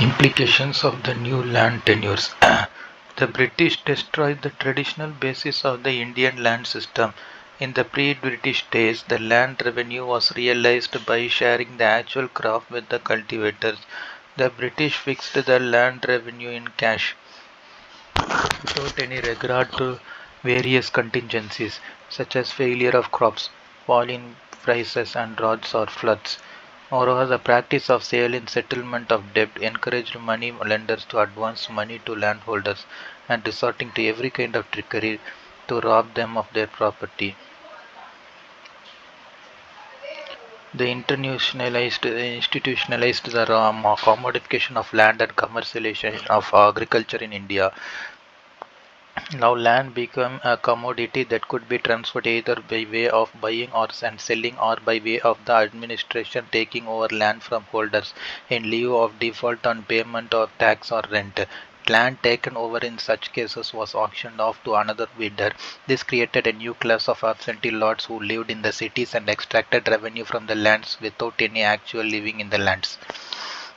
Implications of the new land tenures. The British destroyed the traditional basis of the Indian land system. In the pre-British days, the land revenue was realized by sharing the actual crop with the cultivators. The British fixed the land revenue in cash without any regard to various contingencies such as failure of crops, fall in prices, and droughts or floods. Moreover, the practice of sale in settlement of debt encouraged money lenders to advance money to landholders and resorting to every kind of trickery to rob them of their property. The institutionalized the commodification of land and commercialization of agriculture in India. Now land became a commodity that could be transferred either by way of buying or and selling or by way of the administration taking over land from holders in lieu of default on payment of tax or rent. Land taken over in such cases was auctioned off to another bidder. This created a new class of absentee lords who lived in the cities and extracted revenue from the lands without any actual living in the lands.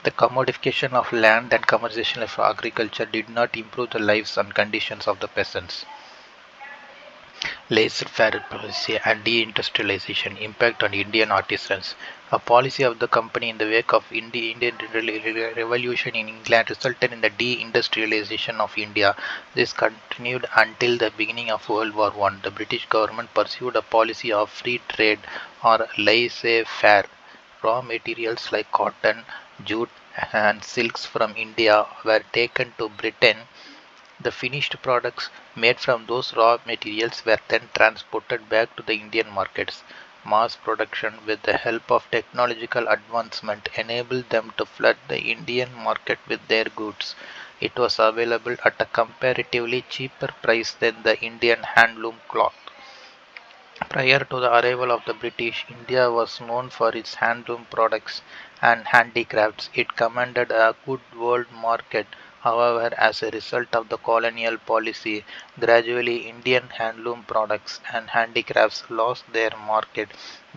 The commodification of land and commercialization of agriculture did not improve the lives and conditions of the peasants. Laissez-faire policy and deindustrialization impact on Indian artisans. A policy of the company in the wake of Indian Revolution in England resulted in the deindustrialization of India. This continued until the beginning of World War I. The British government pursued a policy of free trade or laissez-faire. Raw materials like cotton, jute, and silks from India were taken to Britain. The finished products made from those raw materials were then transported back to the Indian markets. Mass production, with the help of technological advancement, enabled them to flood the Indian market with their goods. It was available at a comparatively cheaper price than the Indian handloom cloth. Prior to the arrival of the British, India was known for its handloom products and handicrafts. It commanded a good world market. However, as a result of the colonial policy, gradually Indian handloom products and handicrafts lost their market.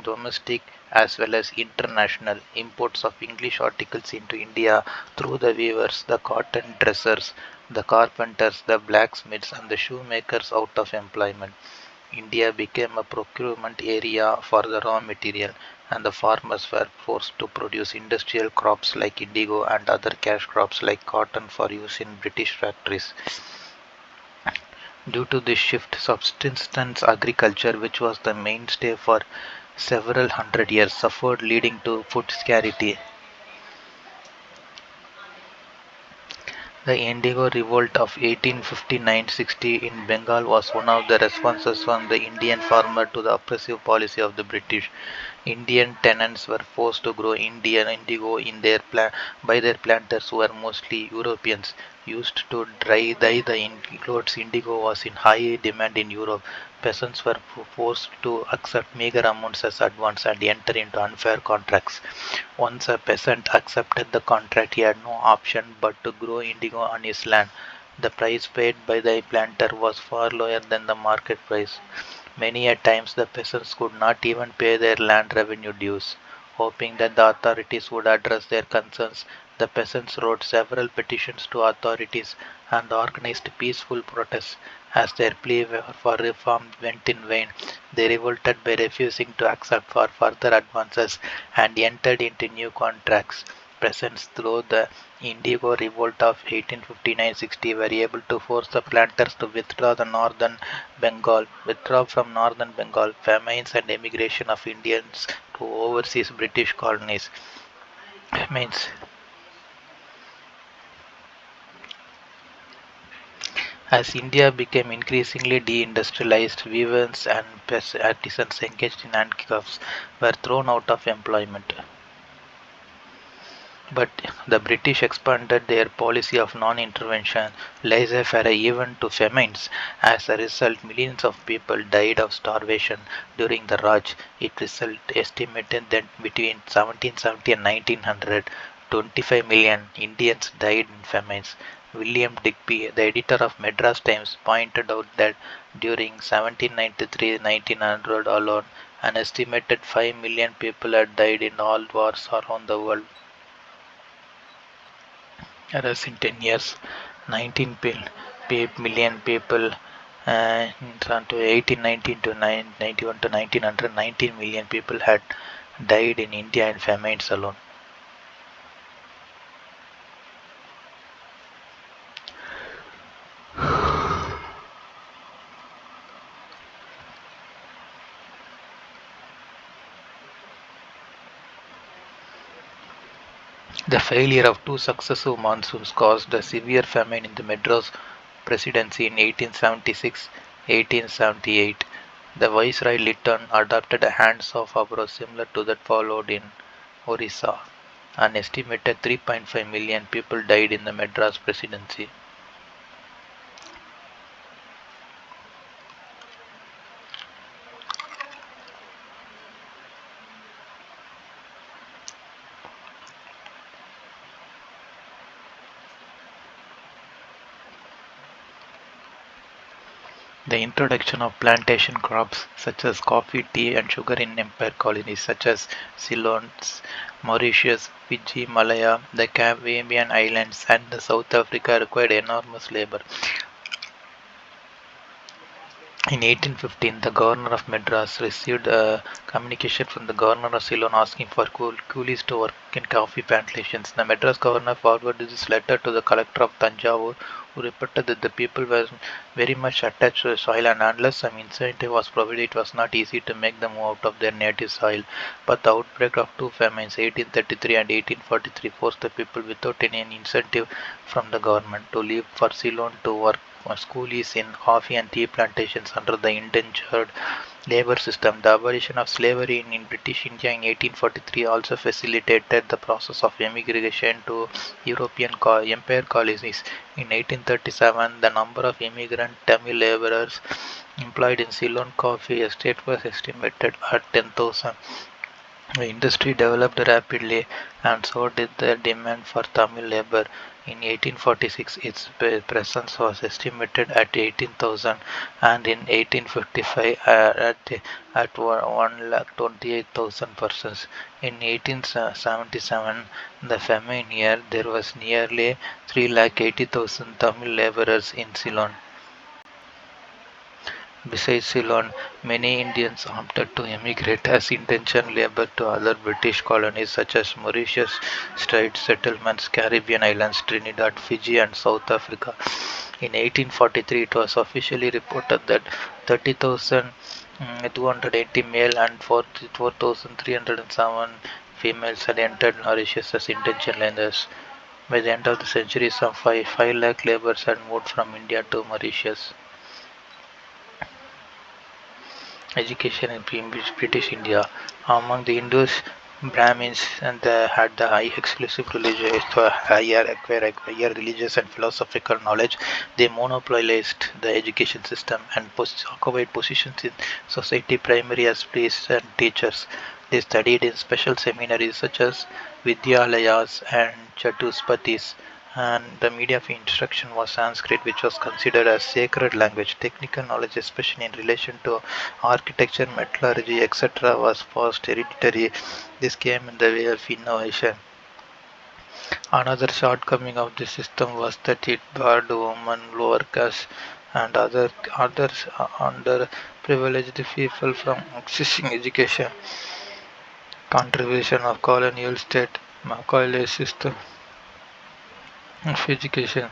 Domestic as well as international imports of English articles into India through the weavers, the cotton dressers, the carpenters, the blacksmiths, and the shoemakers out of employment. India became a procurement area for the raw material, and the farmers were forced to produce industrial crops like indigo and other cash crops like cotton for use in British factories. Due to this shift, subsistence agriculture, which was the mainstay for several hundred years, suffered, leading to food scarcity. The Indigo Revolt of 1859-60 in Bengal was one of the responses from the Indian farmer to the oppressive policy of the British. Indian tenants were forced to grow Indian indigo by their planters who were mostly Europeans. Used to dye the clothes, indigo was in high demand in Europe. Peasants were forced to accept meager amounts as advance and enter into unfair contracts. Once a peasant accepted the contract, he had no option but to grow indigo on his land. The price paid by the planter was far lower than the market price. Many a times the peasants could not even pay their land revenue dues. Hoping that the authorities would address their concerns, the peasants wrote several petitions to authorities and organized peaceful protests. As their plea for reform went in vain, they revolted by refusing to accept for further advances and entered into new contracts. Peasants through the Indigo Revolt of 1859-60 were able to force the planters to withdraw from northern Bengal. Famines and emigration of Indians to overseas British colonies. Famines. As India became increasingly deindustrialized, weavers and artisans engaged in handicrafts were thrown out of employment. But the British expanded their policy of non-intervention, laissez-faire even to famines. As a result, millions of people died of starvation during the Raj. It estimated that between 1770 and 1900, 25 million Indians died in famines. William Digby, the editor of Madras Times, pointed out that during 1793-1900 alone, an estimated 5 million people had died in all wars around the world. Whereas in 10 years, 19 million people, to 1819 to 91 to 1900, 19 million people had died in India in famines alone. The failure of two successive monsoons caused a severe famine in the Madras Presidency in 1876-1878. The Viceroy Lytton adopted a hands-off approach similar to that followed in Orissa. An estimated 3.5 million people died in the Madras Presidency. The introduction of plantation crops such as coffee, tea, and sugar in empire colonies such as Ceylon, Mauritius, Fiji, Malaya, the Caribbean islands, and the South Africa required enormous labor. In 1815, the governor of Madras received a communication from the governor of Ceylon asking for coolies to work in coffee plantations. The Madras governor forwarded this letter to the collector of Tanjavur, who reported that the people were very much attached to the soil and unless some incentive was provided, it was not easy to make them move out of their native soil. But the outbreak of two famines, 1833 and 1843, forced the people without any incentive from the government to leave for Ceylon to work coolies in coffee and tea plantations under the indentured labor system. The abolition of slavery in British India in 1843 also facilitated the process of emigration to European empire colonies. In 1837, the number of immigrant Tamil laborers employed in Ceylon coffee estate was estimated at 10,000. The industry developed rapidly, and so did the demand for Tamil labor. In 1846, its presence was estimated at 18,000, and in 1855 at 128,000 persons. In 1877, the famine year, there was nearly 380,000 Tamil laborers in Ceylon. Besides Ceylon, many Indians opted to emigrate as indentured labor to other British colonies such as Mauritius, Strait Settlements, Caribbean islands, Trinidad, Fiji, and South Africa. In 1843, it was officially reported that 30,280 male and 44,307 females had entered Mauritius as indentured laborers. By the end of the century, some 5 lakh laborers had moved from India to Mauritius. Education in British India. Among the Hindus, Brahmins and had the high exclusive religious to acquire higher religious and philosophical knowledge. They monopolized the education system and occupied positions in society primarily as priests and teachers. They studied in special seminaries such as Vidyalayas and Chatuspatis, and the media of instruction was Sanskrit, which was considered a sacred language. Technical knowledge, especially in relation to architecture, metallurgy, etc., was passed hereditary. This came in the way of innovation. Another shortcoming of the system was that it barred women, lower caste, and others underprivileged people from accessing education. Contribution of colonial state Macaulay system of education.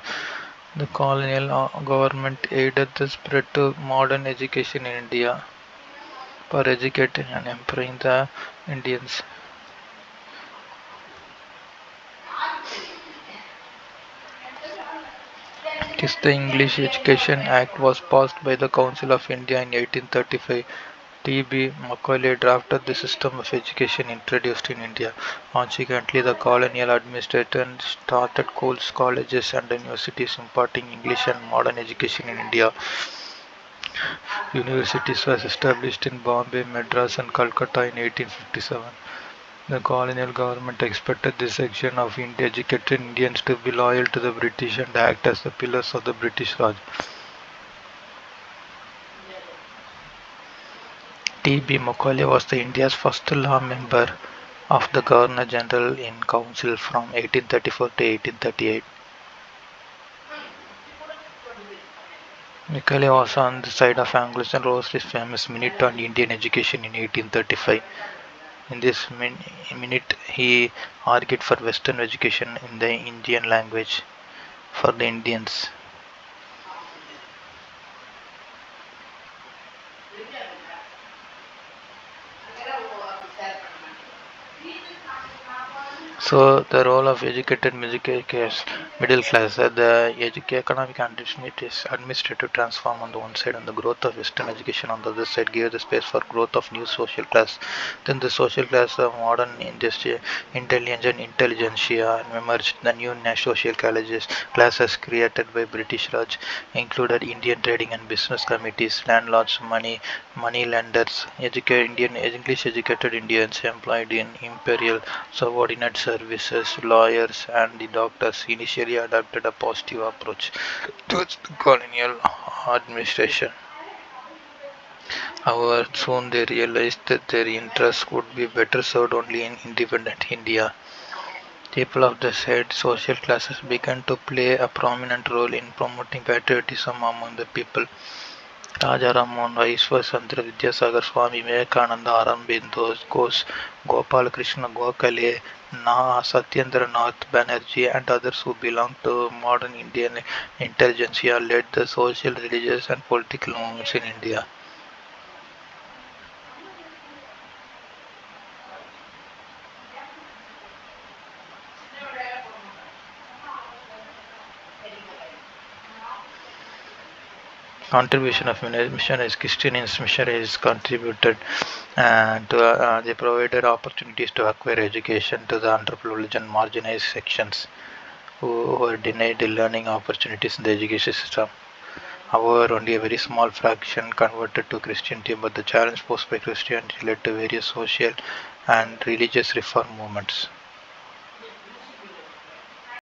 The colonial government aided the spread to modern education in India for educating and empowering the Indians. This the English Education Act was passed by the Council of India in 1835. T.B. Macaulay drafted the system of education introduced in India. Consequently, the colonial administration started schools, colleges, and universities imparting English and modern education in India. Universities were established in Bombay, Madras, and Calcutta in 1857. The colonial government expected this section of educated Indians to be loyal to the British and act as the pillars of the British Raj. T.B. Macaulay was the India's first law member of the Governor General in Council from 1834 to 1838. Macaulay was on the side of Anglos and wrote his famous Minute on Indian Education in 1835. In this minute, he argued for Western education in the Indian language for the Indians. So the role of educated middle class, economic and administrative transform on the one side and the growth of Western education on the other side gave the space for growth of new social class. Then the social class of modern industry, intelligentsia emerged. The new social classes created by British Raj included Indian trading and business committees, landlords, money lenders, Indian English educated Indians employed in imperial subordinate services, lawyers, and the doctors initially adopted a positive approach towards the colonial administration. However, soon they realized that their interests would be better served only in independent India. People of the said social classes began to play a prominent role in promoting patriotism among the people. Raja Rammohn Rais, Chandra Vidyasagar, Swami Vivekananda, Aurobindo Ghosh, Gopal Krishna Gokhale, Satyendra Nath Banerjee, and others who belonged to modern Indian intelligentsia led the social, religious, and political movements in India. Contribution of missionaries, Christian missionaries contributed and they provided opportunities to acquire education to the underprivileged and marginalized sections who were denied the learning opportunities in the education system. However, only a very small fraction converted to Christianity, but the challenge posed by Christianity led to various social and religious reform movements.